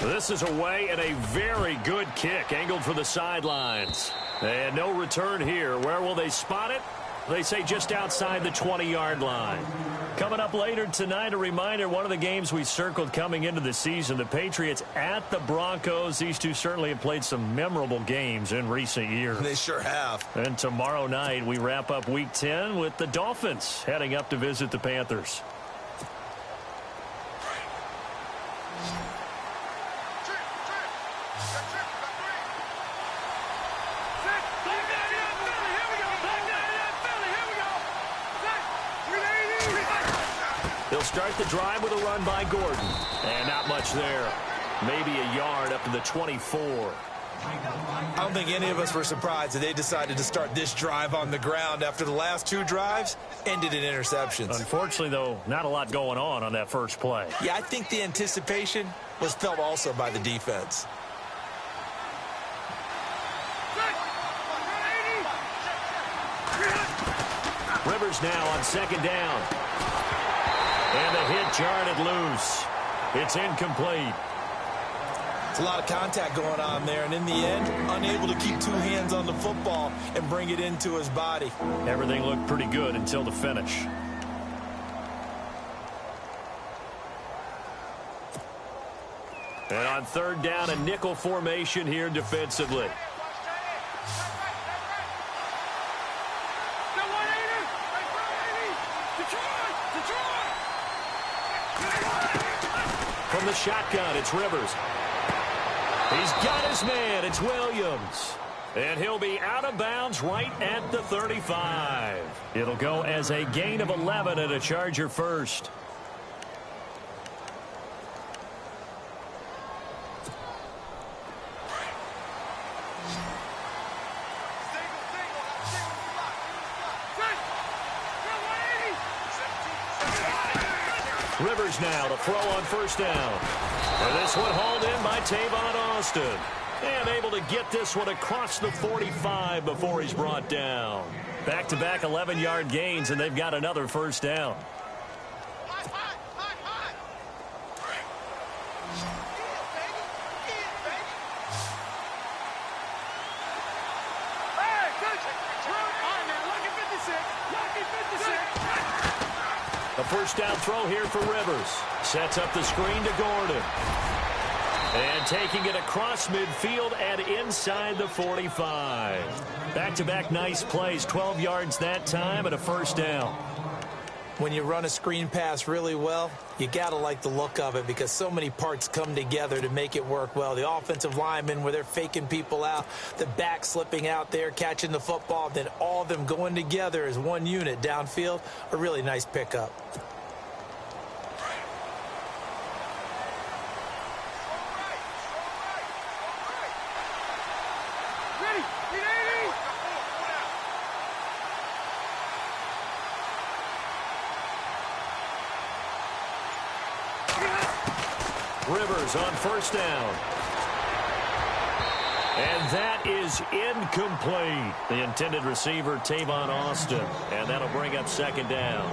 This is away and a very good kick angled for the sidelines. And no return here. Where will they spot it? They say just outside the 20-yard line. Coming up later tonight, a reminder, one of the games we circled coming into the season, the Patriots at the Broncos. These two certainly have played some memorable games in recent years. They sure have. And tomorrow night, we wrap up Week 10 with the Dolphins heading up to visit the Panthers. They'll start the drive with a run by Gordon. And not much there. Maybe a yard up to the 24. I don't think any of us were surprised that they decided to start this drive on the ground after the last two drives ended in interceptions. Unfortunately, though, not a lot going on that first play. Yeah, I think the anticipation was felt also by the defense. Rivers now on second down. And the hit jarred it loose. It's incomplete. It's a lot of contact going on there, and in the end, unable to keep two hands on the football and bring it into his body. Everything looked pretty good until the finish. And on third down, a nickel formation here defensively. From the shotgun, it's Rivers. He's got his man. It's Williams. And he'll be out of bounds right at the 35. It'll go as a gain of 11 and a Charger first. Rivers now to throw on first down. And this one hauled in by Tavon Austin. And able to get this one across the 45 before he's brought down. Back-to-back 11-yard gains, and they've got another first down. A first down throw here for Rivers. Sets up the screen to Gordon. And taking it across midfield and inside the 45. Back-to-back nice plays. 12 yards that time and a first down. When you run a screen pass really well, you got to like the look of it because so many parts come together to make it work well. The offensive linemen where they're faking people out, the back slipping out there, catching the football, then all of them going together as one unit downfield. A really nice pickup. Rivers on first down. And that is incomplete. The intended receiver, Tavon Austin. And that'll bring up second down.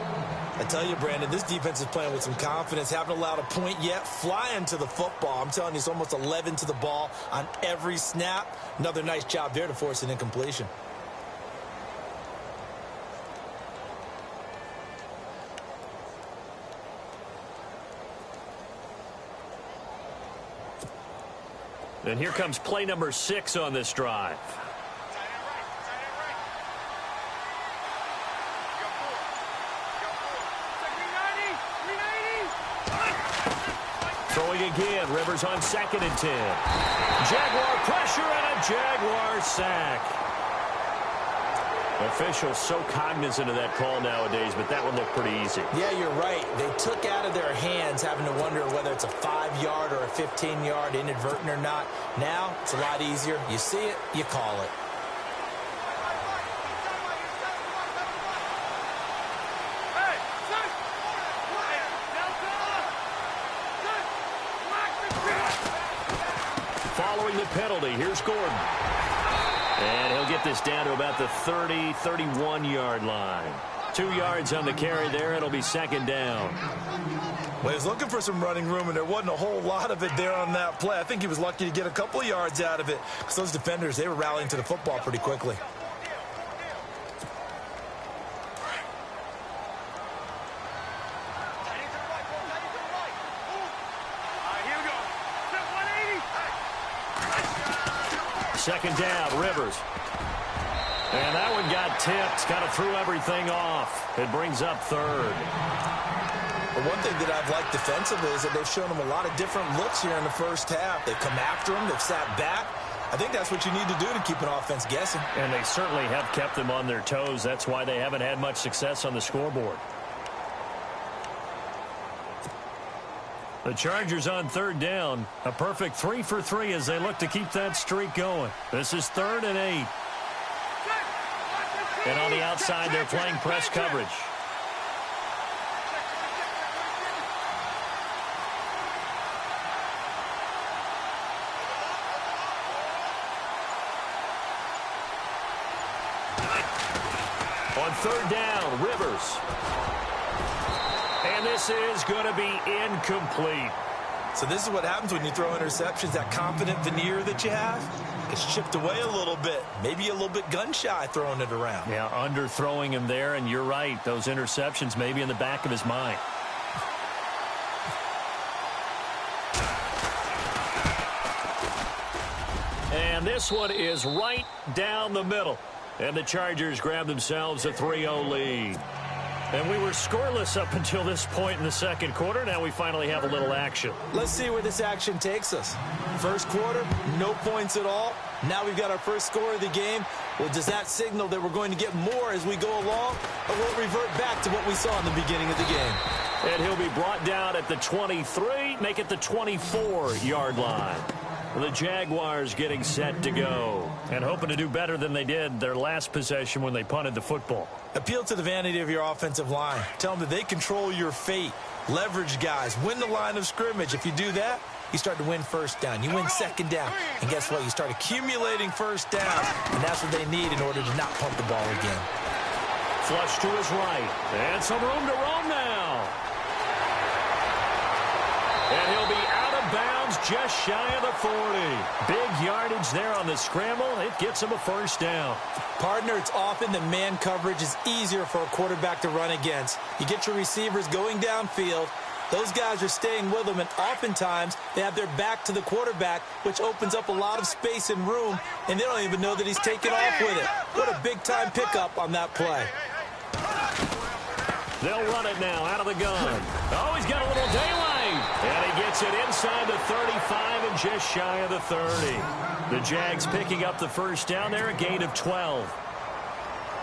I tell you, Brandon, this defense is playing with some confidence. Haven't allowed a point yet. Flying to the football. I'm telling you, it's almost 11 to the ball on every snap. Another nice job there to force an incompletion. And here comes play number 6 on this drive. Throwing again. Rivers on second and 10. Jaguar pressure and a Jaguar sack. Officials so cognizant of that call nowadays, but that one looked pretty easy. Yeah, you're right. They took out of their hands having to wonder whether it's a 5-yard or a 15-yard inadvertent or not. Now, it's a lot easier. You see it, you call it. Following the penalty, here's Gordon. And he'll get this down to about the 30, 31-yard line. 2 yards on the carry there. It'll be second down. Well, he was looking for some running room, and there wasn't a whole lot of it there on that play. I think he was lucky to get a couple of yards out of it because those defenders, they were rallying to the football pretty quickly. Second down, Rivers. And that one got tipped, kind of threw everything off. It brings up third. But one thing that I've liked defensively is that they've shown them a lot of different looks here in the first half. They've come after them. They've sat back. I think that's what you need to do to keep an offense guessing. And they certainly have kept them on their toes. That's why they haven't had much success on the scoreboard. The Chargers on third down. A perfect 3 for 3 as they look to keep that streak going. This is 3rd and 8. And on the outside, they're playing press coverage. On third down, Rivers. And this is going to be incomplete. So this is what happens when you throw interceptions. That confident veneer that you have, it's chipped away a little bit. Maybe a little bit gun-shy throwing it around. Yeah, underthrowing him there, and you're right. Those interceptions may be in the back of his mind. And this one is right down the middle. And the Chargers grab themselves a 3-0 lead. And we were scoreless up until this point in the second quarter. Now we finally have a little action. Let's see where this action takes us. First quarter, no points at all. Now we've got our first score of the game. Well, does that signal that we're going to get more as we go along? Or will it revert back to what we saw in the beginning of the game? And he'll be brought down at the 23, make it the 24-yard line. The Jaguars getting set to go and hoping to do better than they did their last possession when they punted the football. Appeal to the vanity of your offensive line. Tell them that they control your fate. Leverage guys. Win the line of scrimmage. If you do that, you start to win first down. You win second down. And guess what? You start accumulating first downs. And that's what they need in order to not punt the ball again. Flush to his right. And some room to roam now. And he'll be out of bounds just shy of the 40. Big yardage there on the scramble. It gets him a first down. Partner, it's often that man coverage is easier for a quarterback to run against. You get your receivers going downfield. Those guys are staying with them, and oftentimes they have their back to the quarterback, which opens up a lot of space and room, and they don't even know that he's taken off with it. What a big-time pickup on that play. They'll run it now out of the gun. Oh, he's got a little daylight. And he gets it inside the 35 and just shy of the 30. The Jags picking up the first down there, a gain of 12.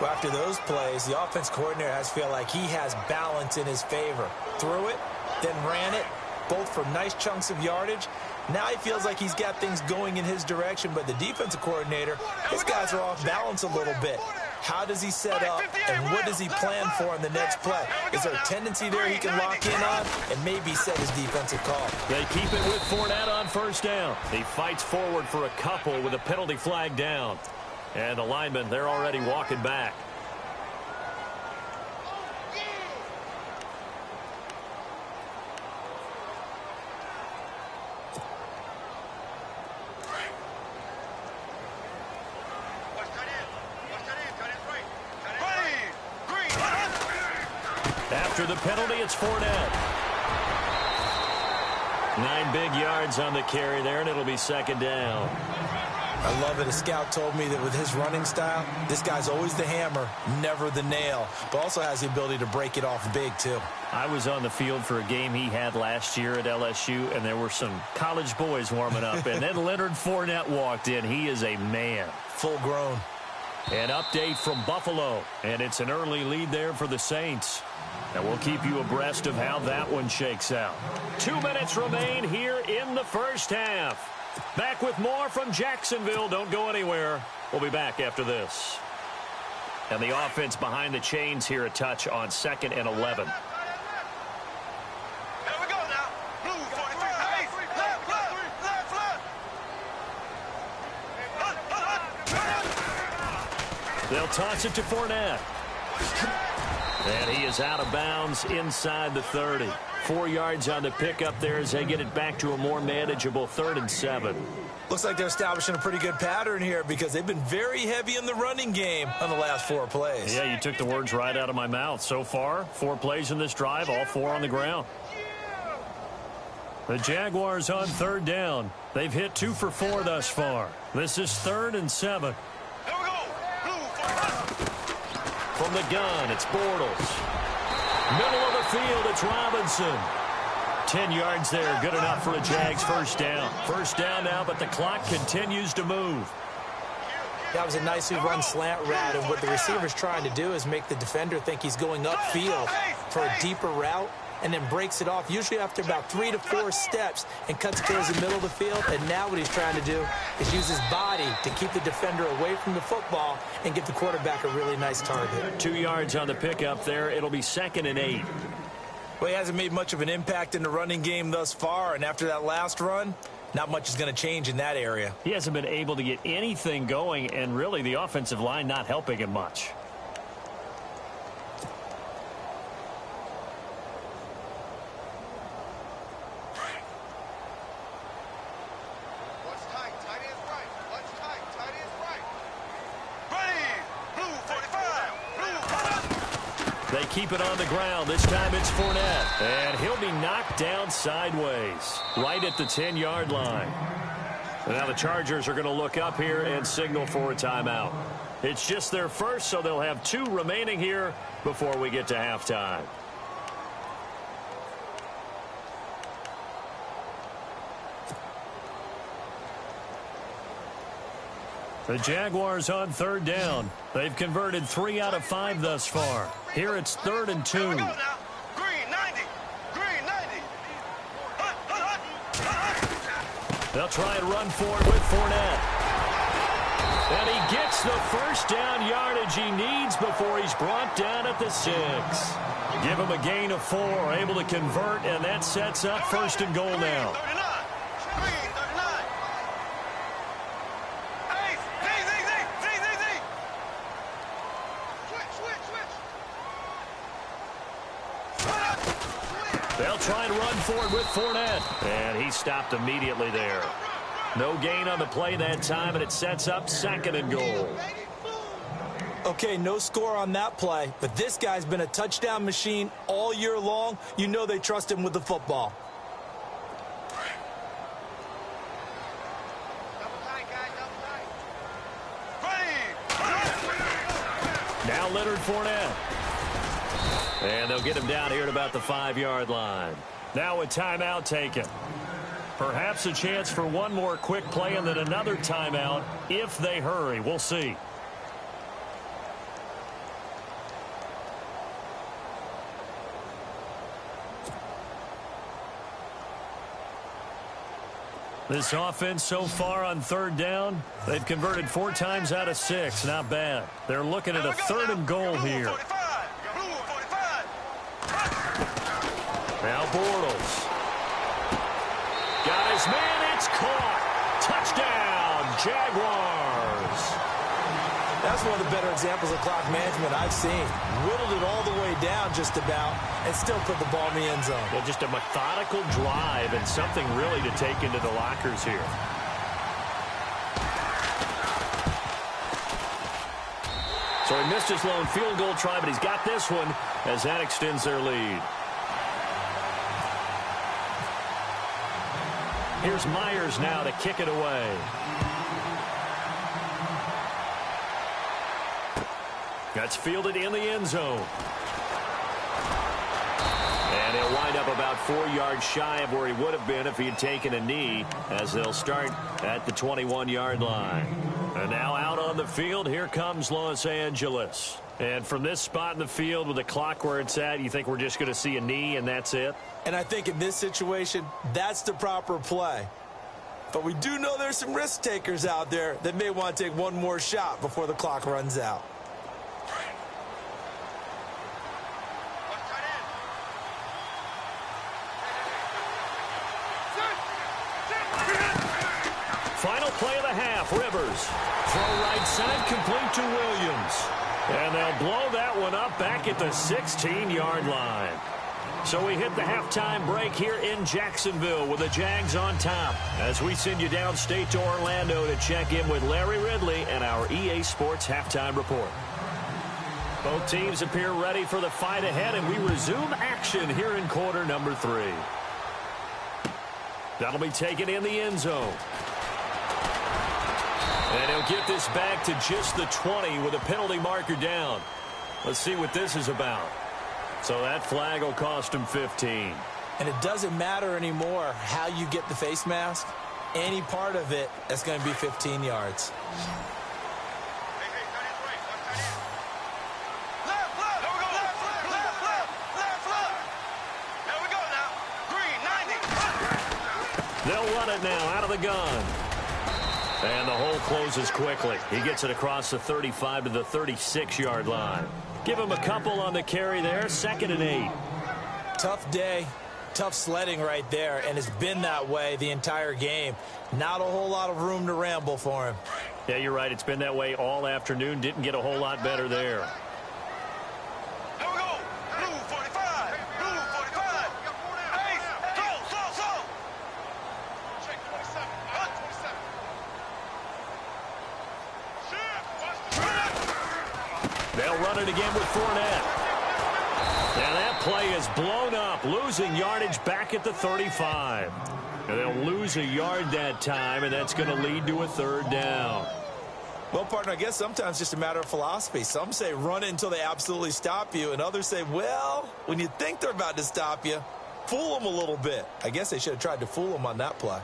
Well, after those plays, the offense coordinator has to feel like he has balance in his favor. Threw it, then ran it, both for nice chunks of yardage. Now he feels like he's got things going in his direction, but the defensive coordinator, his guys are off balance a little bit. How does he set up, and what does he plan for in the next play? Is there a tendency there he can lock in on and maybe set his defensive call? They keep it with Fournette on first down. He fights forward for a couple with a penalty flag down. And the linemen, they're already walking back. After the penalty, it's Fournette. 9 big yards on the carry there, and it'll be second down. I love it. A scout told me that with his running style, this guy's always the hammer, never the nail, but also has the ability to break it off big, too. I was on the field for a game he had last year at LSU, and there were some college boys warming up, and then Leonard Fournette walked in. He is a man. Full grown. An update from Buffalo, and it's an early lead there for the Saints. And we'll keep you abreast of how that one shakes out. 2 minutes remain here in the first half. Back with more from Jacksonville. Don't go anywhere. We'll be back after this. And the offense behind the chains here a touch on 2nd and 11. They'll toss it to Fournette. And he is out of bounds inside the 30. 4 yards on the pickup there as they get it back to a more manageable 3rd and 7. Looks like they're establishing a pretty good pattern here because they've been very heavy in the running game on the last 4 plays. Yeah, you took the words right out of my mouth. So far, 4 plays in this drive, all 4 on the ground. The Jaguars on 3rd down. They've hit 2 for 4 thus far. This is 3rd and 7. From the gun, it's Bortles. Middle of the field, it's Robinson. 10 yards there, good enough for a Jags first down. First down now, but the clock continues to move. That was a nicely run slant route, and what the receiver's trying to do is make the defender think he's going upfield for a deeper route, and then breaks it off, usually after about 3 to 4 steps, and cuts towards the middle of the field. And now what he's trying to do is use his body to keep the defender away from the football and give the quarterback a really nice target. 2 yards on the pickup there. It'll be 2nd and 8. Well, he hasn't made much of an impact in the running game thus far, and after that last run, not much is going to change in that area. He hasn't been able to get anything going, and really the offensive line not helping him much. They keep it on the ground. This time it's Fournette. And he'll be knocked down sideways, right at the 10-yard line. And now the Chargers are going to look up here and signal for a timeout. It's just their first, so they'll have 2 remaining here before we get to halftime. The Jaguars on 3rd down. They've converted 3 out of 5 thus far. Here it's 3rd and 2. Green 90. Green 90. They'll try and run for it with Fournette. And he gets the first down yardage he needs before he's brought down at the 6. Give him a gain of 4, able to convert, and that sets up 1st and goal now. They'll try and run for it with Fournette. And he stopped immediately there. No gain on the play that time, and it sets up 2nd and goal. Okay, no score on that play, but this guy's been a touchdown machine all year long. You know they trust him with the football. Now Leonard Fournette. And they'll get him down here at about the 5-yard line. Now a timeout taken. Perhaps a chance for one more quick play and then another timeout if they hurry. We'll see. This offense so far on 3rd down, they've converted 4 times out of 6. Not bad. They're looking at a 3rd and goal here. Now Bortles. Got his man. It's caught. Touchdown, Jaguars. That's one of the better examples of clock management I've seen. Whittled it all the way down just about and still put the ball in the end zone. Well, just a methodical drive and something really to take into the lockers here. So he missed his lone field goal try, but he's got this one as that extends their lead. Here's Myers now to kick it away. That's fielded in the end zone. And he'll wind up about 4 yards shy of where he would have been if he had taken a knee, as they'll start at the 21-yard line. And now out on the field, here comes Los Angeles. And from this spot in the field with the clock where it's at, you think we're just going to see a knee and that's it? And I think in this situation, that's the proper play. But we do know there's some risk takers out there that may want to take one more shot before the clock runs out. Final play of the half, Rivers. Throw right side, complete to Williams. And they'll blow that one up back at the 16-yard line. So we hit the halftime break here in Jacksonville with the Jags on top as we send you downstate to Orlando to check in with Larry Ridley and our EA Sports halftime report. Both teams appear ready for the fight ahead, and we resume action here in quarter number 3. That'll be taken in the end zone. And he'll get this back to just the 20 with a penalty marker down. Let's see what this is about. So that flag will cost him 15. And it doesn't matter anymore how you get the face mask. Any part of it, that's going to be 15 yards. They'll run it now out of the gun. And the hole closes quickly. He gets it across the 35 to the 36-yard line. Give him a couple on the carry there. 2nd and 8. Tough day. Tough sledding right there, and it's been that way the entire game. Not a whole lot of room to ramble for him. Yeah, you're right. It's been that way all afternoon. Didn't get a whole lot better there. Here we go. Blue 45. Blue 45. Hey, slow. Check 27. 27. They'll run it again with Fournette. And that play is blown up, losing yardage back at the 35. And they'll lose a yard that time, and that's going to lead to a 3rd down. Well, partner, I guess sometimes it's just a matter of philosophy. Some say run it until they absolutely stop you, and others say, well, when you think they're about to stop you, fool them a little bit. I guess they should have tried to fool them on that play.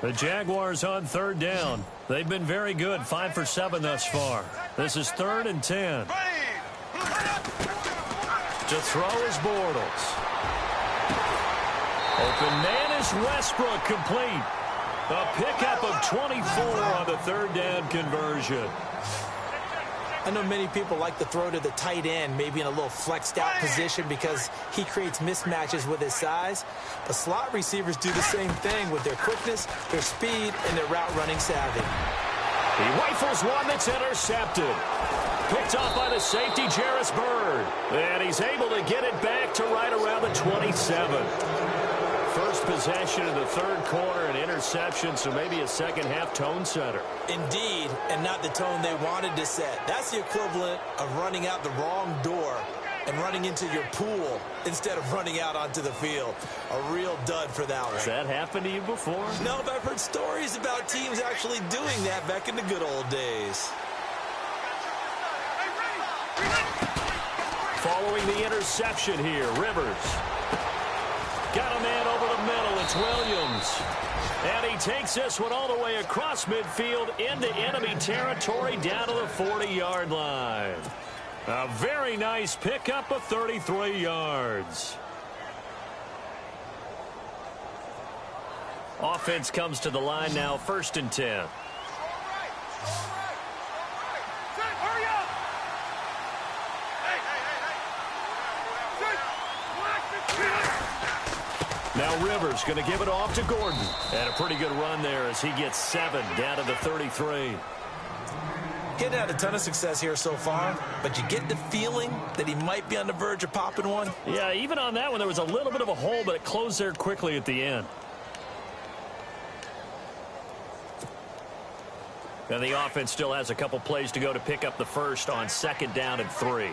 The Jaguars on 3rd down. They've been very good, 5 for 7 thus far. This is 3rd and 10. To throw is Bortles. Open man is Westbrook, complete. A pickup of 24 on the 3rd down conversion. I know many people like to throw to the tight end, maybe in a little flexed out position because he creates mismatches with his size. But slot receivers do the same thing with their quickness, their speed, and their route running savvy. He rifles one that's intercepted. Picked off by the safety, Jarvis Byrd. And he's able to get it back to right around the 27. First possession in the 3rd quarter, an interception, so maybe a second-half tone setter. Indeed, and not the tone they wanted to set. That's the equivalent of running out the wrong door and running into your pool instead of running out onto the field. A real dud for that one. Has that happened to you before? No, but I've heard stories about teams actually doing that back in the good old days. Following the interception here, Rivers. Got a man over the middle. It's Williams. And he takes this one all the way across midfield into enemy territory down to the 40-yard line. A very nice pickup of 33 yards. Offense comes to the line now, 1st and 10. Now Rivers going to give it off to Gordon. And a pretty good run there as he gets 7 down to the 33. Getting had a ton of success here so far, but you get the feeling that he might be on the verge of popping one. Yeah, even on that one, there was a little bit of a hole, but it closed there quickly at the end. And the offense still has a couple plays to go to pick up the first on 2nd down and 3.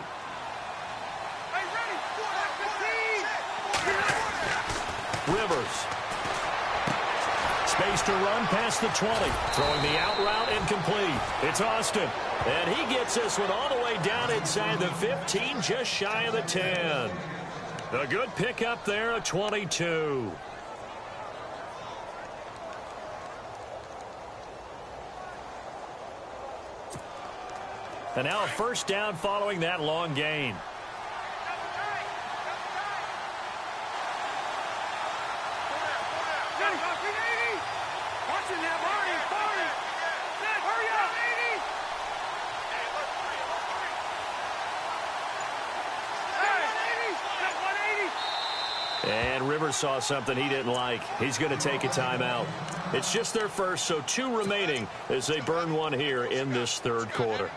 Rivers. Space to run past the 20. Throwing the out route incomplete. It's Austin. And he gets this one all the way down inside the 15, just shy of the 10. A good pickup there, a 22. And now a 1st down following that long gain. And Rivers saw something he didn't like. He's going to take a timeout. It's just their first, so 2 remaining as they burn one here in this 3rd quarter.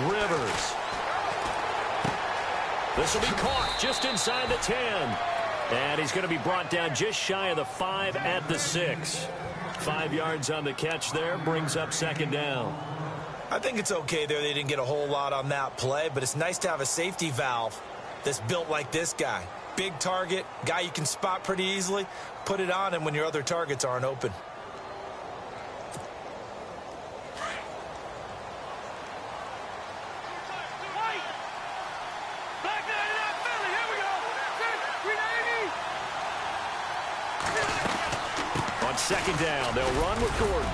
Rivers. This will be caught just inside the 10. And he's going to be brought down just shy of the 5 at the 6. 5 yards on the catch there, brings up second down. I think it's okay there. They didn't get a whole lot on that play, but it's nice to have a safety valve that's built like this guy. Big target, guy you can spot pretty easily. Put it on him when your other targets aren't open. On second down, they'll run with Gordon.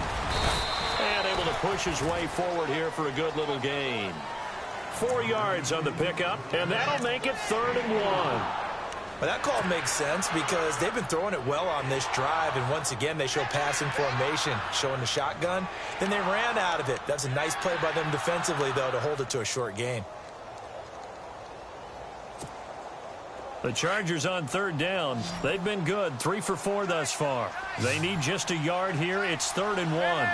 And able to push his way forward here for a good little gain. 4 yards on the pickup, and that'll make it 3rd and 1. Well, that call makes sense because they've been throwing it well on this drive, and once again they show passing formation, showing the shotgun. Then they ran out of it. That's a nice play by them defensively, though, to hold it to a short gain. The Chargers on 3rd down. They've been good, 3 for 4 thus far. They need just a yard here. It's 3rd and 1.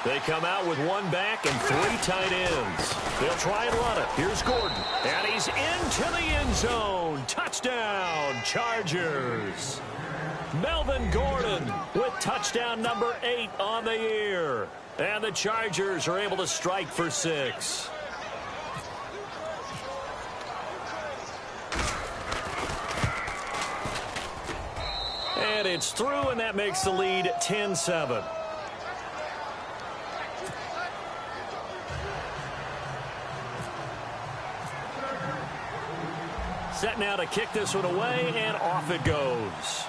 They come out with 1 back and 3 tight ends. They'll try and run it. Here's Gordon. And he's into the end zone. Touchdown, Chargers. Melvin Gordon with touchdown number 8 on the year. And the Chargers are able to strike for 6. And it's through, and that makes the lead 10-7. Set now to kick this one away, and off it goes.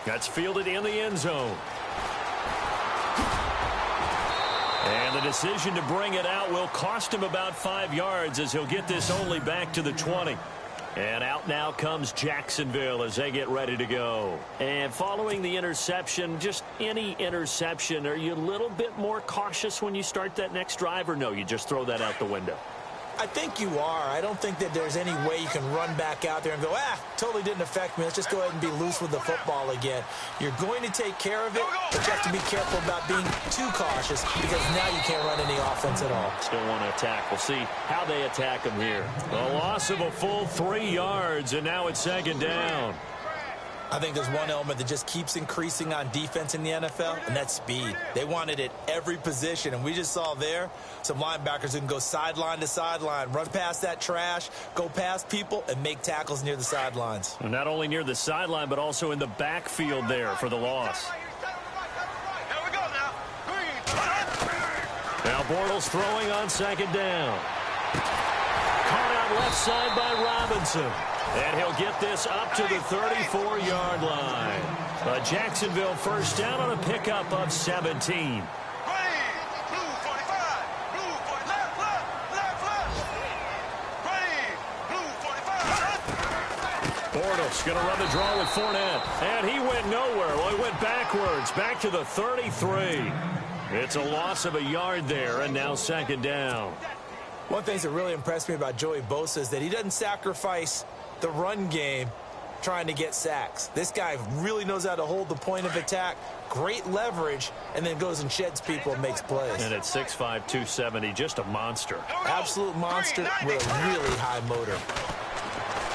That's fielded in the end zone. And the decision to bring it out will cost him about 5 yards as he'll get this only back to the 20. And out now comes Jacksonville as they get ready to go. And following the interception, just any interception, are you a little bit more cautious when you start that next drive, or no, you just throw that out the window? I think you are. I don't think that there's any way you can run back out there and go, totally didn't affect me. Let's just go ahead and be loose with the football again. You're going to take care of it, but you have to be careful about being too cautious because now you can't run any offense at all. Still want to attack. We'll see how they attack him here. A loss of a full 3 yards, and now it's second down. I think there's one element that just keeps increasing on defense in the NFL, and that's speed. They want it at every position, and we just saw there some linebackers who can go sideline to sideline, run past that trash, go past people, and make tackles near the sidelines. And not only near the sideline, but also in the backfield there for the loss. Now Bortles throwing on second down. Caught out left side by Robinson. And he'll get this up to the 34-yard line. A Jacksonville first down on a pickup of 17. Bortles going to run the draw with Fournette. And he went nowhere. Well, he went backwards, back to the 33. It's a loss of a yard there, and now second down. One thing that really impressed me about Joey Bosa is that he doesn't sacrifice the run game trying to get sacks. This guy really knows how to hold the point of attack, great leverage, and then goes and sheds people and makes plays. And at 6'5", 270, just a monster. Absolute monster with a really high motor.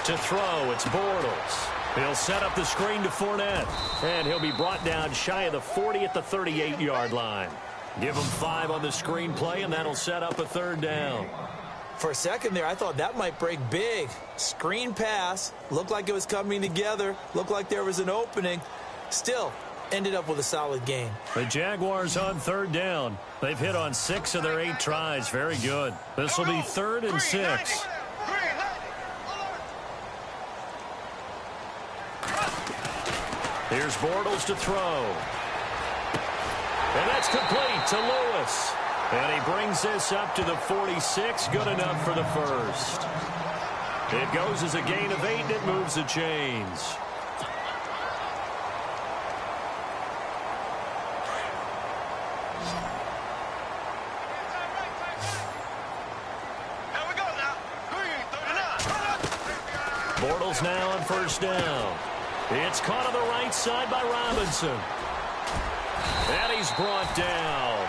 To throw, it's Bortles. He'll set up the screen to Fournette, and he'll be brought down shy of the 40 at the 38-yard line. Give him 5 on the screen play, and that'll set up a third down. For a second there, I thought that might break big. Screen pass, looked like it was coming together, looked like there was an opening. Still, ended up with a solid game. The Jaguars on third down. They've hit on 6 of their 8 tries. Very good. This will be 3rd and 6. Here's Bortles to throw. And that's complete to Lewis. And he brings this up to the 46. Good enough for the first. It goes as a gain of 8, and it moves the chains. Bortles now on first down. It's caught on the right side by Robinson. And he's brought down.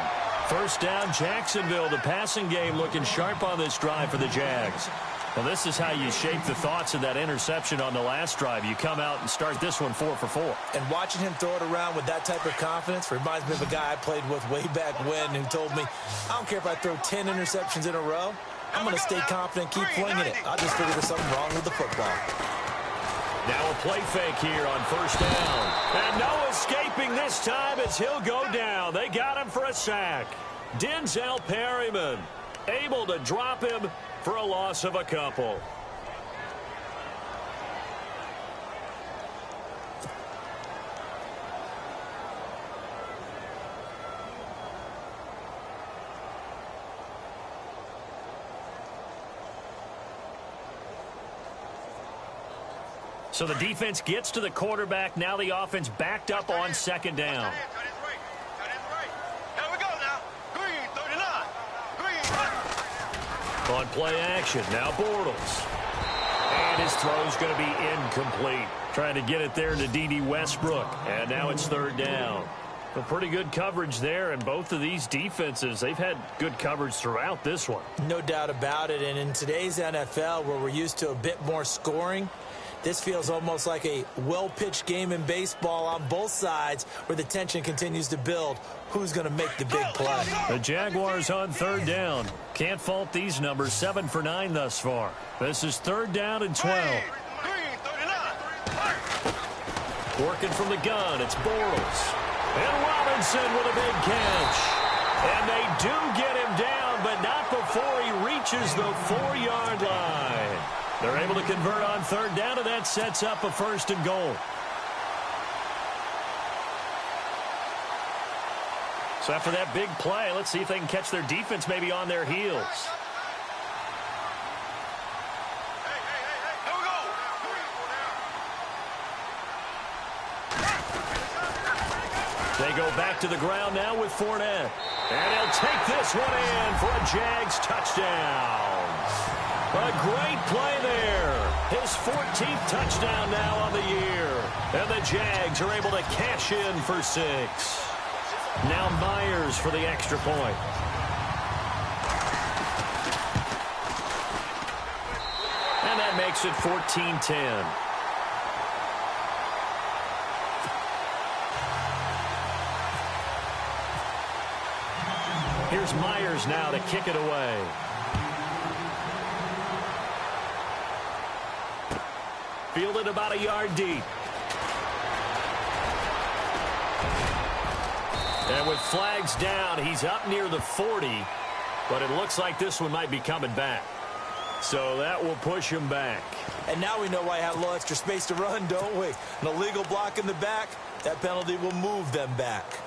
First down, Jacksonville. The passing game looking sharp on this drive for the Jags. Well, this is how you shape the thoughts of that interception on the last drive. You come out and start this one 4 for 4. And watching him throw it around with that type of confidence reminds me of a guy I played with way back when who told me, I don't care if I throw 10 interceptions in a row. I'm going to stay confident, keep flinging it. I just figured there's something wrong with the football. Now a play fake here on first down. And no escaping this time as he'll go down. They got him for a sack. Denzel Perryman able to drop him for a loss of a couple. So the defense gets to the quarterback. Now the offense backed up on second down. On play action, now Bortles. And his throw's going to be incomplete. Trying to get it there to D.D. Westbrook. And now it's third down. But pretty good coverage there, and both of these defenses, they've had good coverage throughout this one. No doubt about it, and in today's NFL, where we're used to a bit more scoring, this feels almost like a well-pitched game in baseball on both sides where the tension continues to build. Who's going to make the big play? The Jaguars on third down. Can't fault these numbers. 7 for 9 thus far. This is third down and 12. Working from the gun, it's Bortles. And Robinson with a big catch. And they do get him down, but not before he reaches the 4-yard line. They're able to convert on third down, and that sets up a first and goal. So after that big play, let's see if they can catch their defense maybe on their heels. They go back to the ground now with Fournette. And he'll take this one in for a Jags touchdown. A great play there. His 14th touchdown now on the year. And the Jags are able to cash in for 6. Now Myers for the extra point. And that makes it 14-10. Here's Myers now to kick it away. Fielded about a yard deep. And with flags down, he's up near the 40. But it looks like this one might be coming back. So that will push him back. And now we know why I have a little extra space to run, don't we? An illegal block in the back, that penalty will move them back.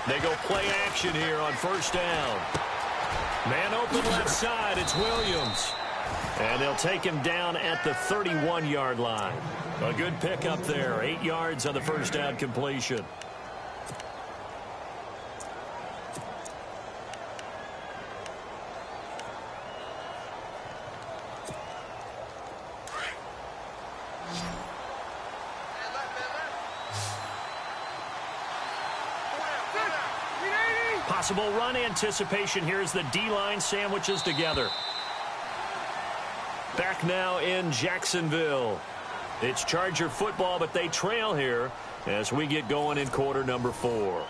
They go play action here on first down. Man open left side, it's Williams. And they'll take him down at the 31-yard line. A good pickup there, 8 yards on the first down completion. Possible run anticipation here as the D-line sandwiches together. Back now in Jacksonville. It's Charger football, but they trail here as we get going in quarter number 4.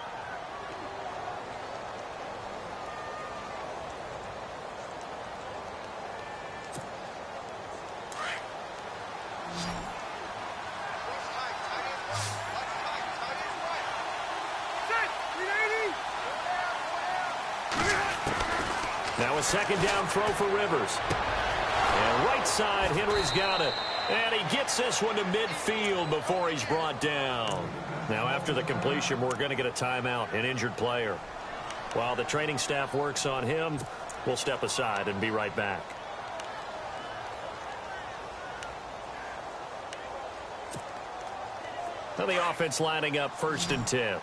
Now a second down throw for Rivers. And right side, Henry's got it. And he gets this one to midfield before he's brought down. Now after the completion, we're going to get a timeout, an injured player. While the training staff works on him, we'll step aside and be right back. And the offense lining up 1st and 10.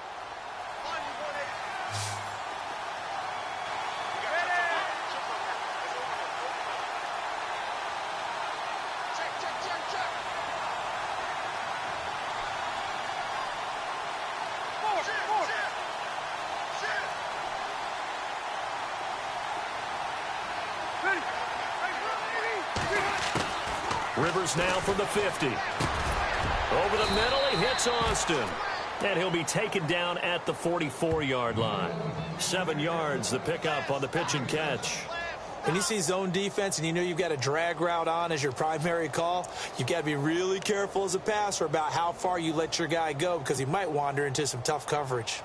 Rivers now from the 50. Over the middle, he hits Austin. And he'll be taken down at the 44-yard line. 7 yards, the pickup on the pitch and catch. When you see zone defense and you know you've got a drag route on as your primary call, you've got to be really careful as a passer about how far you let your guy go because he might wander into some tough coverage.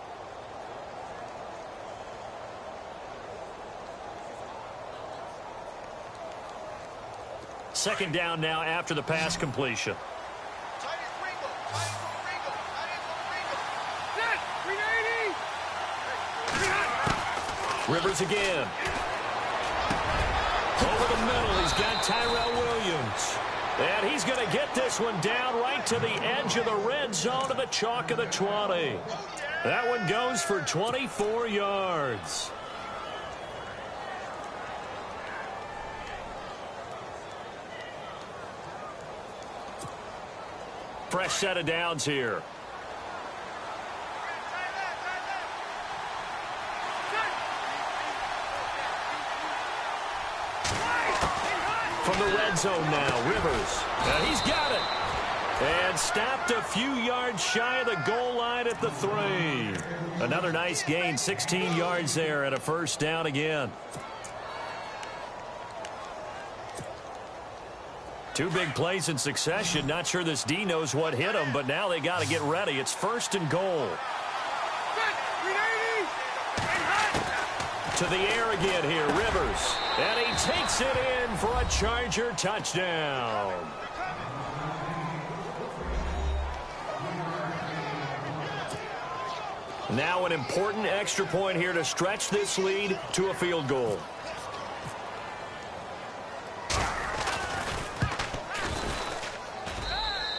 Second down now after the pass completion. Rivers again. Over the middle, he's got Tyrell Williams. And he's going to get this one down right to the edge of the red zone of the chalk of the 20. That one goes for 24 yards. Fresh set of downs here. From the red zone now, Rivers. And he's got it. And stopped a few yards shy of the goal line at the 3. Another nice gain, 16 yards there and a first down again. 2 big plays in succession. Not sure this D knows what hit him, but now they got to get ready. It's 1st and goal. To the air again here, Rivers. And he takes it in for a Charger touchdown. Now an important extra point here to stretch this lead to a field goal.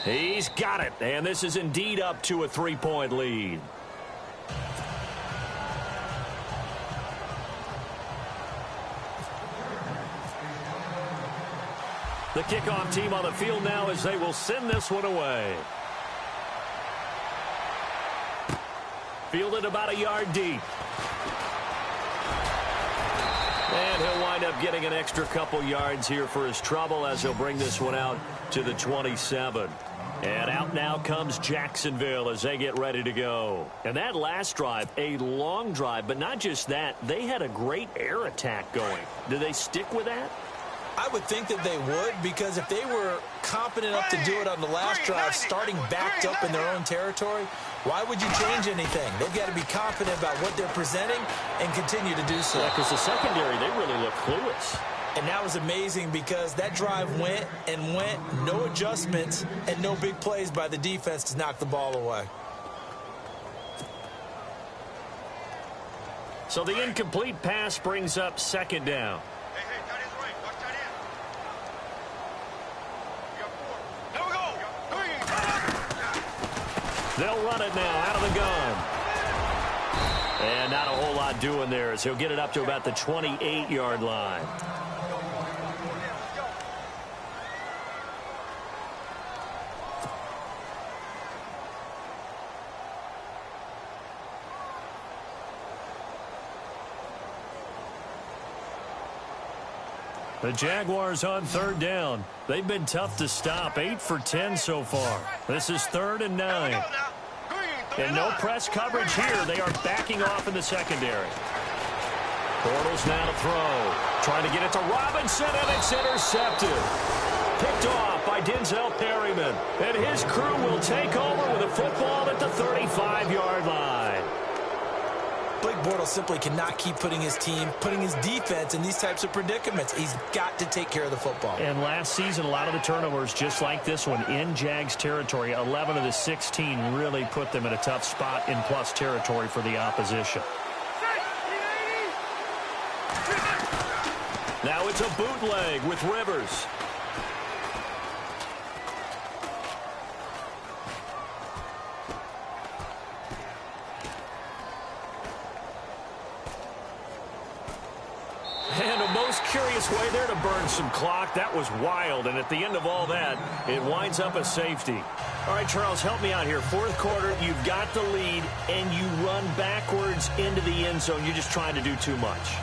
He's got it, and this is indeed up to a 3-point lead. The kickoff team on the field now as they will send this one away. Fielded about a yard deep. And he'll wind up getting an extra couple yards here for his trouble as he'll bring this one out to the 27. And out now comes Jacksonville as they get ready to go. And that last drive, a long drive, but not just that, they had a great air attack going. Do they stick with that? I would think that they would, because if they were competent enough to do it on the last drive, starting backed up in their own territory, why would you change anything? They've got to be confident about what they're presenting and continue to do so. Yeah, because the secondary, they really look clueless. And that was amazing because that drive went and went, no adjustments and no big plays by the defense to knock the ball away. So the incomplete pass brings up 2nd down. They'll run it now out of the gun. And not a whole lot doing there as he'll get it up to about the 28-yard line. The Jaguars on 3rd down. They've been tough to stop. 8 for 10 so far. This is 3rd and 9. And no press coverage here. They are backing off in the secondary. Bortles now to throw. Trying to get it to Robinson, and it's intercepted. Picked off by Denzel Perryman. And his crew will take over with a football at the 35-yard line. Blake Bortles simply cannot keep putting his team, putting his defense in these types of predicaments. He's got to take care of the football. And last season, a lot of the turnovers, just like this one, in Jags territory. 11 of the 16 really put them in a tough spot in plus territory for the opposition. Now it's a bootleg with Rivers. obvious way there to burn some clock. That was wild, and at the end of all that, it winds up a safety. All right, Charles, help me out here. Fourth quarter, you've got the lead, and you run backwards into the end zone. You're just trying to do too much.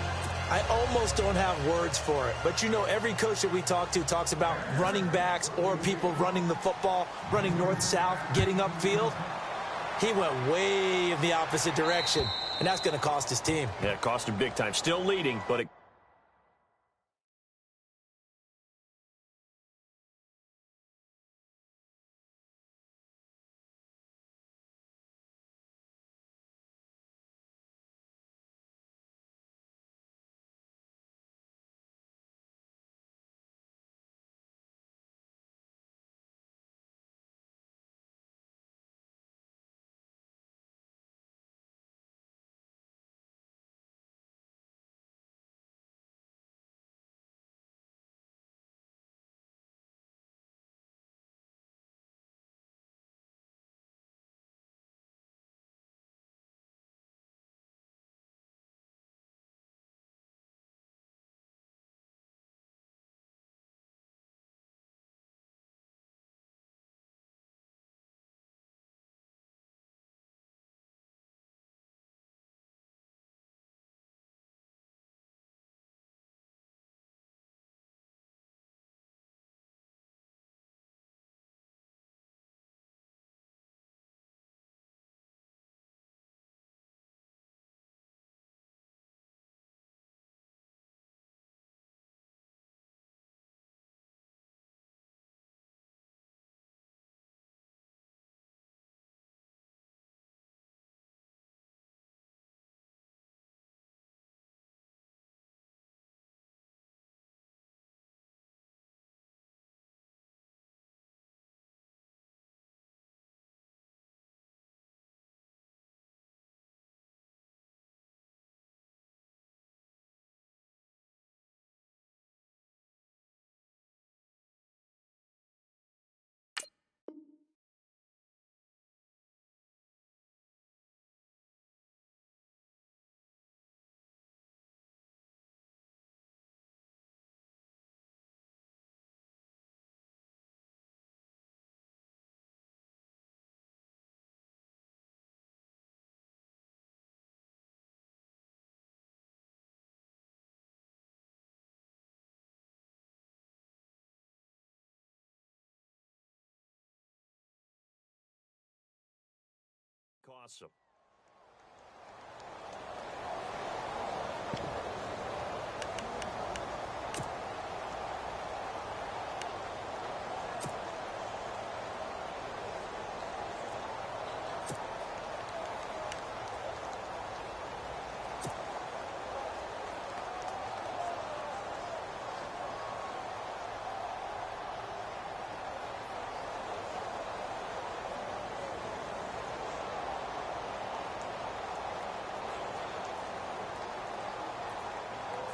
I almost don't have words for it. But, you know, every coach that we talk to talks about running backs or people running the football, running north-south, getting upfield. He went way in the opposite direction, and that's going to cost his team. Yeah, it cost him big time. Still leading, but it... costs him.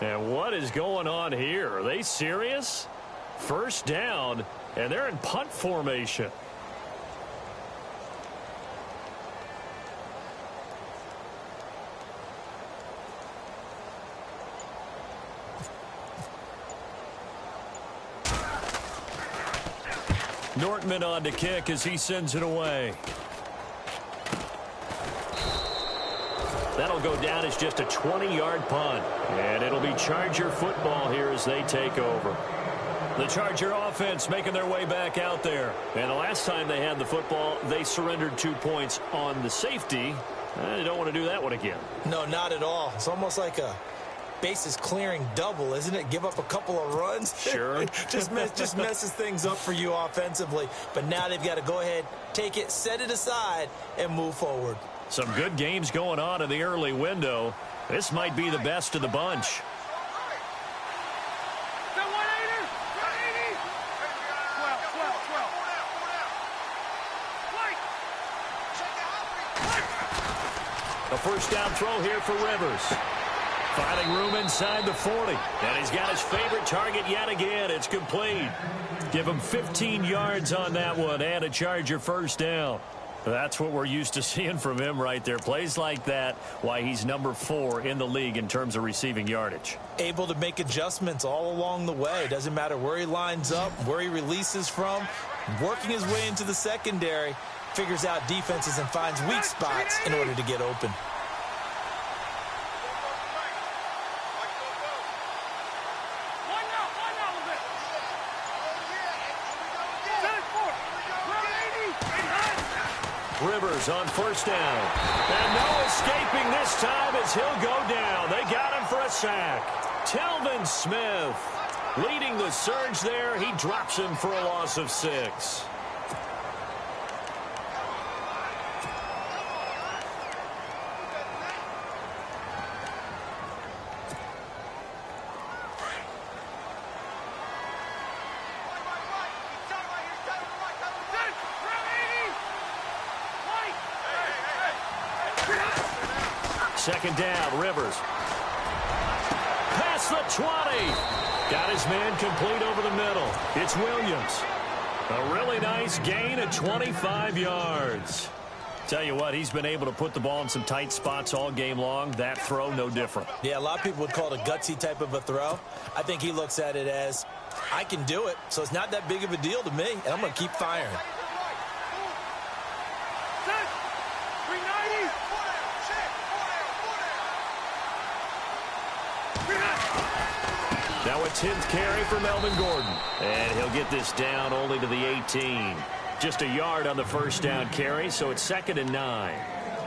And what is going on here? Are they serious? First down, and they're in punt formation. Nortman on to kick as he sends it away. That'll go down as just a 20-yard punt. And it'll be Charger football here as they take over. The Charger offense making their way back out there. And the last time they had the football, they surrendered 2 points on the safety. They don't want to do that one again. No, not at all. It's almost like a bases clearing double, isn't it? Give up a couple of runs. Sure. just messes things up for you offensively. But now they've got to go ahead, take it, set it aside, and move forward. Some good games going on in the early window. This might be the best of the bunch. A first down throw here for Rivers. Finding room inside the 40. And he's got his favorite target yet again. It's complete. Give him 15 yards on that one and a Charger first down. That's what we're used to seeing from him right there. Plays like that, why he's number 4 in the league in terms of receiving yardage. Able to make adjustments all along the way. Doesn't matter where he lines up, where he releases from. Working his way into the secondary, figures out defenses and finds weak spots in order to get open. Rivers on first down. And no escaping this time as he'll go down. They got him for a sack. Telvin Smith leading the surge there. He drops him for a loss of 6. Second down, Rivers. Past the 20. Got his man complete over the middle. It's Williams. A really nice gain of 25 yards. Tell you what, he's been able to put the ball in some tight spots all game long. That throw, no different. Yeah, a lot of people would call it a gutsy type of a throw. I think he looks at it as, I can do it, so it's not that big of a deal to me, and I'm going to keep firing. Now a 10th carry for Melvin Gordon. And he'll get this down only to the 18. Just a yard on the first down carry, so it's 2nd and 9.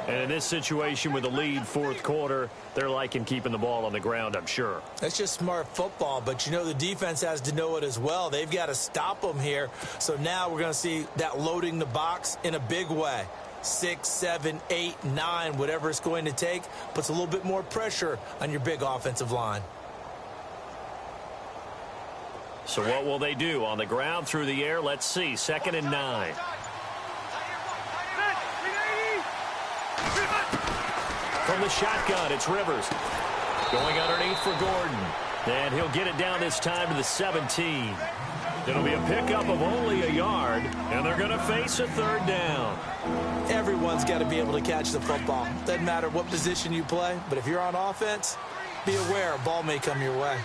And in this situation with a lead fourth quarter, they're liking keeping the ball on the ground, I'm sure. That's just smart football, but you know the defense has to know it as well. They've got to stop them here. So now we're going to see that loading the box in a big way. 6, 7, 8, 9, whatever it's going to take, puts a little bit more pressure on your big offensive line. So what will they do? On the ground, through the air, let's see. 2nd and 9. From the shotgun, it's Rivers. Going underneath for Gordon. And he'll get it down this time to the 17. It'll be a pickup of only a yard, and they're going to face a 3rd down. Everyone's got to be able to catch the football. Doesn't matter what position you play, but if you're on offense, be aware a ball may come your way.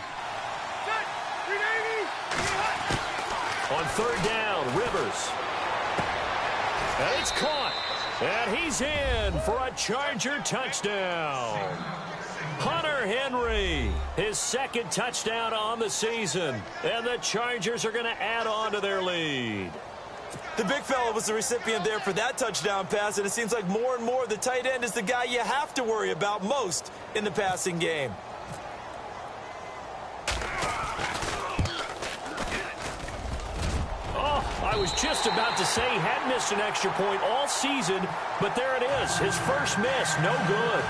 On 3rd down, Rivers. And it's caught. And he's in for a Charger touchdown. Hunter Henry, his 2nd touchdown on the season. And the Chargers are going to add on to their lead. The big fella was the recipient there for that touchdown pass, and it seems like more and more the tight end is the guy you have to worry about most in the passing game. I was just about to say he hadn't missed an extra point all season, but there it is. His first miss, no good.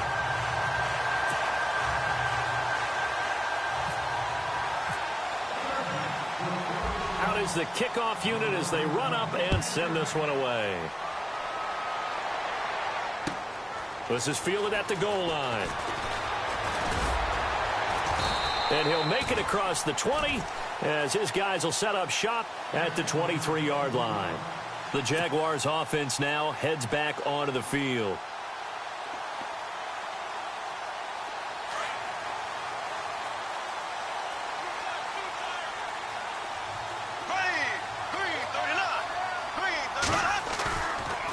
Out is the kickoff unit as they run up and send this one away. This is fielded at the goal line. And he'll make it across the 20 as his guys will set up shop at the 23-yard line. The Jaguars offense now heads back onto the field.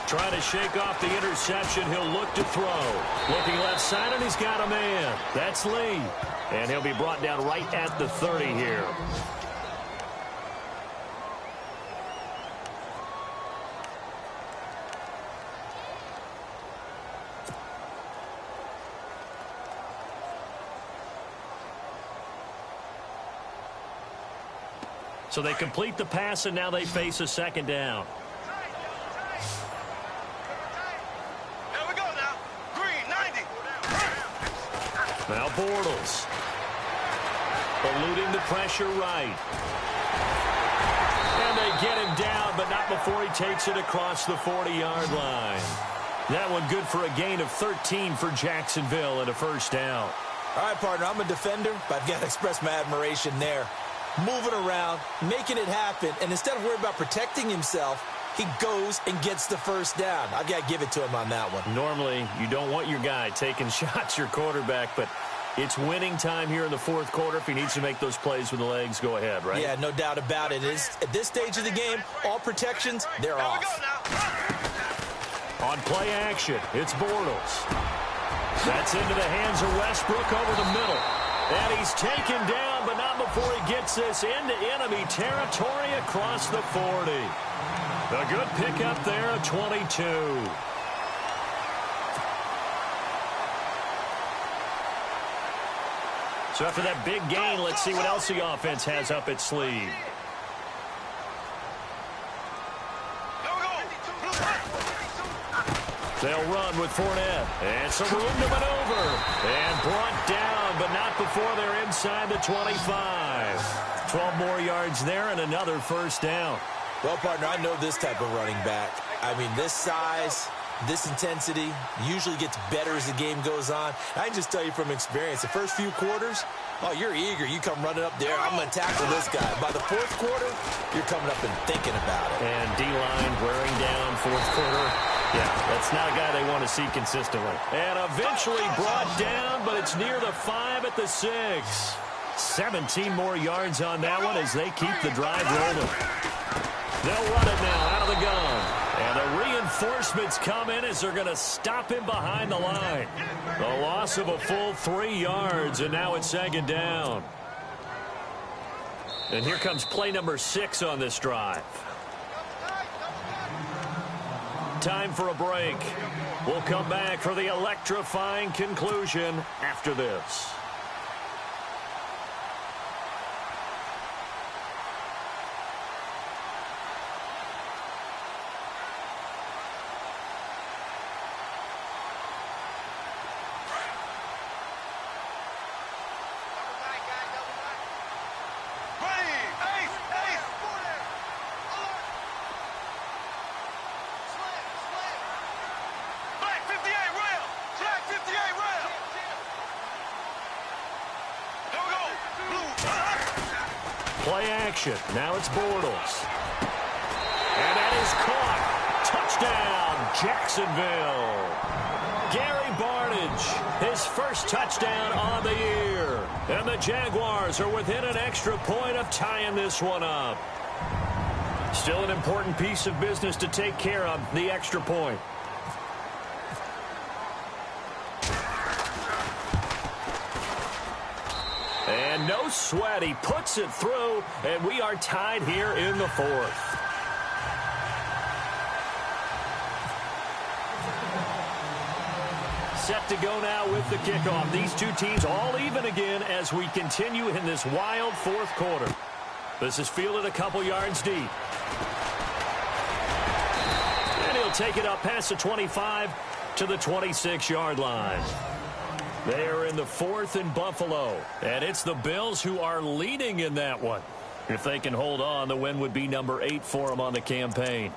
Trying to shake off the interception. He'll look to throw. Looking left side, and he's got a man. That's Lee. And he'll be brought down right at the 30 here. So they complete the pass, and now they face a 2nd down. Now Bortles. Eluding the pressure right. And they get him down, but not before he takes it across the 40-yard line. That one good for a gain of 13 for Jacksonville and a 1st down. All right, partner, I'm a defender, but I've got to express my admiration there. Moving around, making it happen, and instead of worrying about protecting himself, he goes and gets the first down. I've got to give it to him on that one. Normally, you don't want your guy taking shots, your quarterback, but it's winning time here in the fourth quarter. If he needs to make those plays with the legs, go ahead, right? Yeah, no doubt about it. At this stage of the game, all protections, they're off. On play action, it's Bortles. That's into the hands of Westbrook over the middle. And he's taken down, but not before he gets this into enemy territory across the 40. A good pickup there at 22. So after that big gain, let's see what else the offense has up its sleeve. They'll run with Fournette. And some room to maneuver. And brought down, but not before they're inside the 25. 12 more yards there and another first down. Well, partner, I know this type of running back. I mean, this size, this intensity usually gets better as the game goes on. I can just tell you from experience, the first few quarters, oh, you're eager. You come running up there. I'm going to tackle this guy. By the fourth quarter, you're coming up and thinking about it. And D-line wearing down fourth quarter. Yeah, that's not a guy they want to see consistently. And eventually brought down, but it's near the 5 at the 6. 17 more yards on that one as they keep the drive rolling. They'll run it now out of the gun. And the reinforcements come in as they're going to stop him behind the line. The loss of a full 3 yards, and now it's second down. And here comes play number 6 on this drive. Time for a break. We'll come back for the electrifying conclusion after this. Play action. Now it's Bortles. And that is caught. Touchdown, Jacksonville. Gary Barnidge, his first touchdown on the year. And the Jaguars are within an extra point of tying this one up. Still an important piece of business to take care of, the extra point. And no sweat, he puts it through, and we are tied here in the fourth. Set to go now with the kickoff. These two teams all even again as we continue in this wild fourth quarter. This is fielded a couple yards deep. And he'll take it up past the 25 to the 26-yard line. They are in the fourth in Buffalo, and it's the Bills who are leading in that one. If they can hold on, the win would be number 8 for them on the campaign.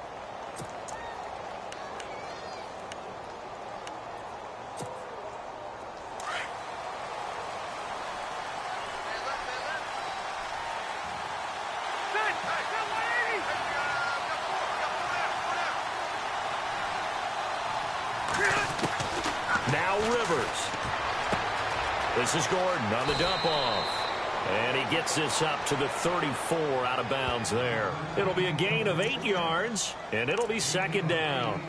Now Rivers. This is Gordon on the dump off. And he gets this up to the 34 out of bounds there. It'll be a gain of 8 yards, and it'll be second down.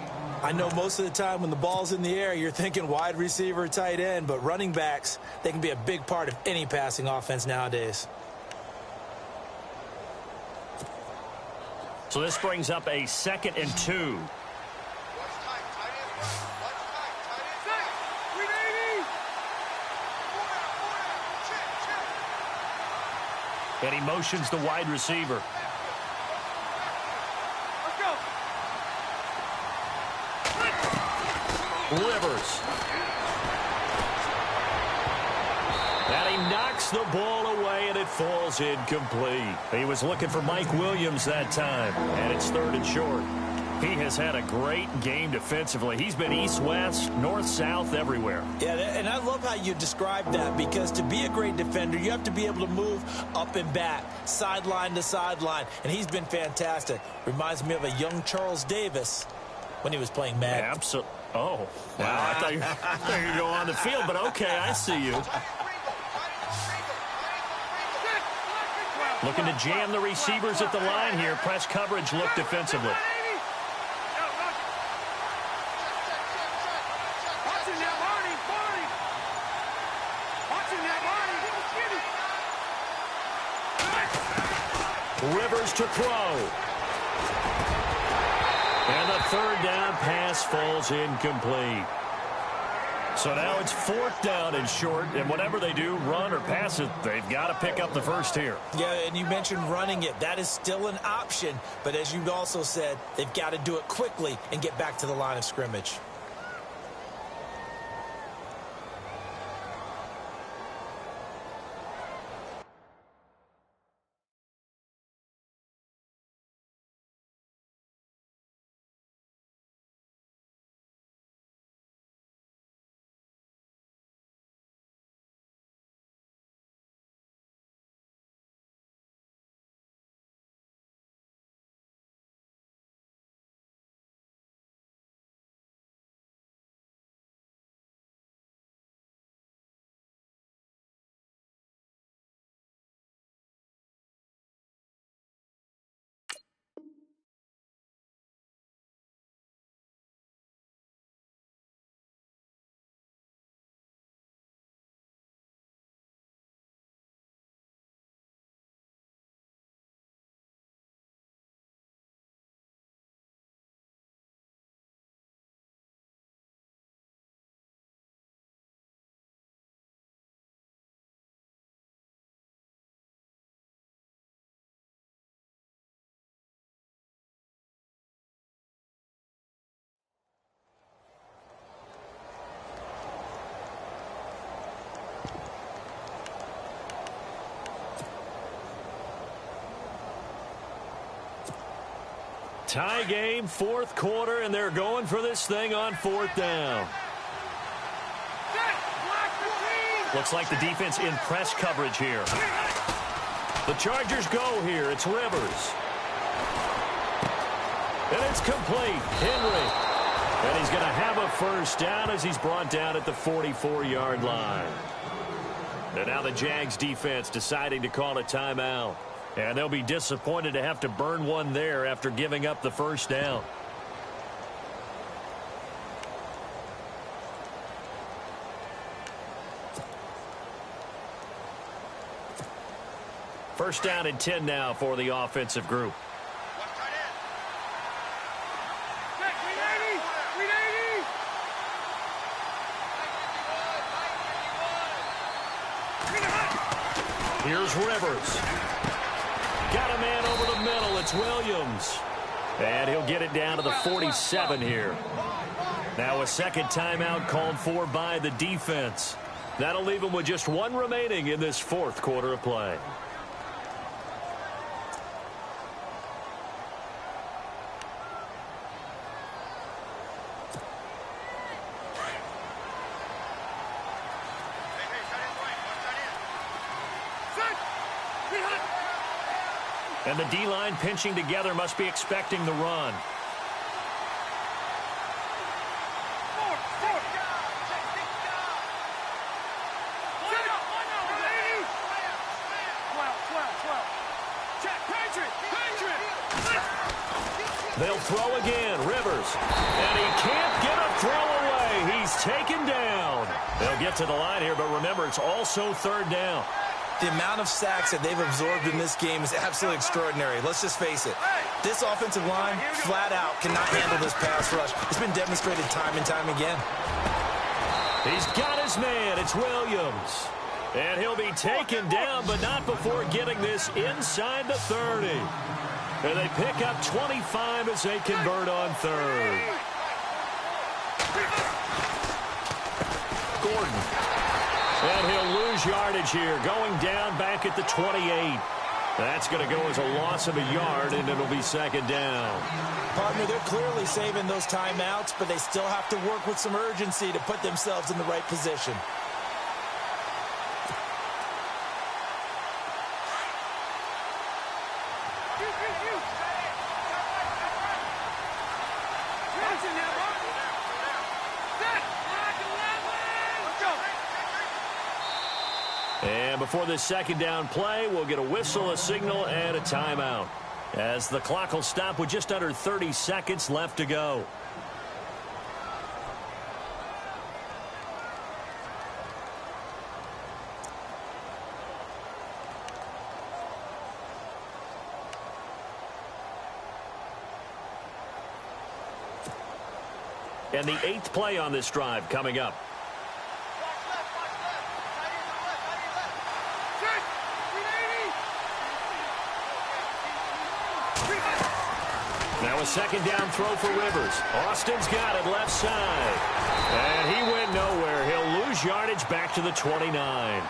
I know most of the time when the ball's in the air, you're thinking wide receiver, tight end, but running backs, they can be a big part of any passing offense nowadays. So this brings up a 2nd and 2. And he motions the wide receiver. Let's go. Rivers. And he knocks the ball away, and it falls incomplete. He was looking for Mike Williams that time, and it's 3rd and short. He has had a great game defensively. He's been east-west, north-south, everywhere. Yeah, and I love how you describe that, because to be a great defender, you have to be able to move up and back, sideline to sideline, and he's been fantastic. Reminds me of a young Charles Davis when he was playing Madden. Absolutely. Oh, wow. I thought you were going to go on the field, but okay, I see you. Looking to jam the receivers at the line here. Press coverage look defensively. Rivers to throw. And the third down pass falls incomplete. So now it's 4th down and short, and whatever they do, run or pass it, they've got to pick up the first here. Yeah, and you mentioned running it. That is still an option, but as you also said, they've got to do it quickly and get back to the line of scrimmage. Tie game, 4th quarter, and they're going for this thing on 4th down. Looks like the defense in press coverage here. The Chargers go here. It's Rivers. And it's complete. Henry. And he's going to have a first down as he's brought down at the 44-yard line. And now the Jags defense deciding to call a timeout. And they'll be disappointed to have to burn one there after giving up the first down. First down and 10 now for the offensive group. Here's Rivers. Got a man over the middle. It's Williams. And he'll get it down to the 47 here. Now a second timeout called for by the defense. That'll leave him with just one remaining in this 4th quarter of play. And the D-line pinching together must be expecting the run. They'll throw again. Rivers. And he can't get a throw away. He's taken down. They'll get to the line here, but remember, it's also 3rd down. The amount of sacks that they've absorbed in this game is absolutely extraordinary. Let's just face it. This offensive line, flat out, cannot handle this pass rush. It's been demonstrated time and time again. He's got his man. It's Williams. And he'll be taken down, but not before getting this inside the 30. And they pick up 25 as they convert on 3rd. Gordon. And he'll lose yardage here, going down back at the 28. That's going to go as a loss of a yard, and it'll be second down. Partner, they're clearly saving those timeouts, but they still have to work with some urgency to put themselves in the right position. And before this second down play, we'll get a whistle, a signal, and a timeout, as the clock will stop with just under 30 seconds left to go. And the 8th play on this drive coming up. Now a second down throw for Rivers. Austin's got it left side. And he went nowhere. He'll lose yardage back to the 29.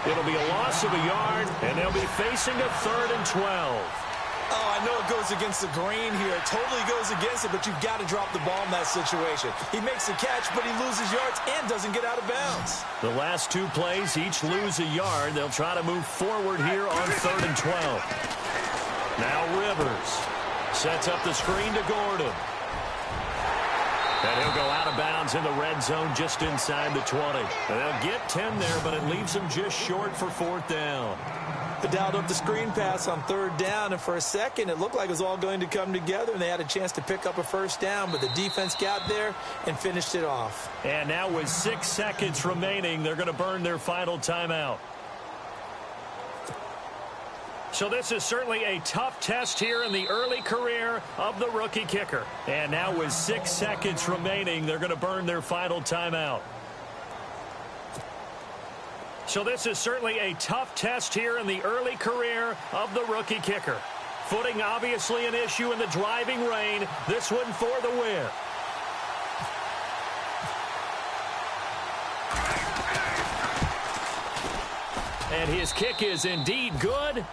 It'll be a loss of a yard, and they'll be facing a 3rd and 12. Oh, I know it goes against the grain here. It totally goes against it, but you've got to drop the ball in that situation. He makes a catch, but he loses yards and doesn't get out of bounds. The last 2 plays each lose a yard. They'll try to move forward here on 3rd and 12. Now Rivers sets up the screen to Gordon. And he'll go out of bounds in the red zone just inside the 20. And they'll get 10 there, but it leaves them just short for 4th down. They dialed up the screen pass on 3rd down, and for a second it looked like it was all going to come together, and they had a chance to pick up a 1st down, but the defense got there and finished it off. And now with 6 seconds remaining, they're going to burn their final timeout. So this is certainly a tough test here in the early career of the rookie kicker. And now with 6 seconds remaining, they're going to burn their final timeout. So this is certainly a tough test here in the early career of the rookie kicker. Footing obviously an issue in the driving rain. This one for the win. And his kick is indeed good.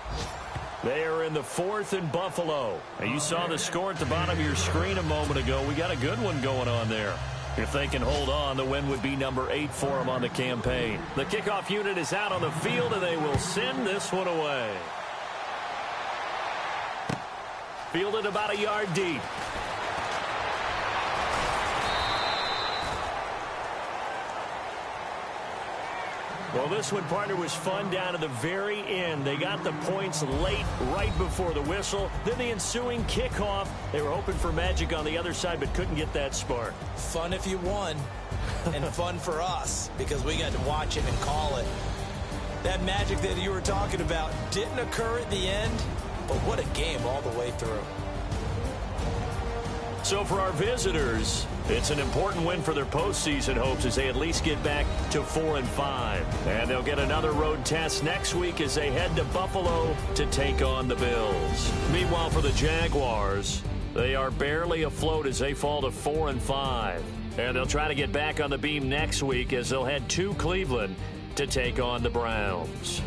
They are in the 4th and Buffalo. Now, you saw the score at the bottom of your screen a moment ago. We got a good one going on there. If they can hold on, the win would be number 8 for them on the campaign. The kickoff unit is out on the field, and they will send this one away. Fielded about a yard deep. Well, this one, partner, was fun down to the very end. They got the points late, right before the whistle. Then the ensuing kickoff. They were hoping for magic on the other side, but couldn't get that spark. Fun if you won, and fun for us, because we got to watch it and call it. That magic that you were talking about didn't occur at the end, but what a game all the way through. So for our visitors, it's an important win for their postseason hopes as they at least get back to 4-5. And they'll get another road test next week as they head to Buffalo to take on the Bills. Meanwhile, for the Jaguars, they are barely afloat as they fall to 4-5. And they'll try to get back on the beam next week as they'll head to Cleveland to take on the Browns.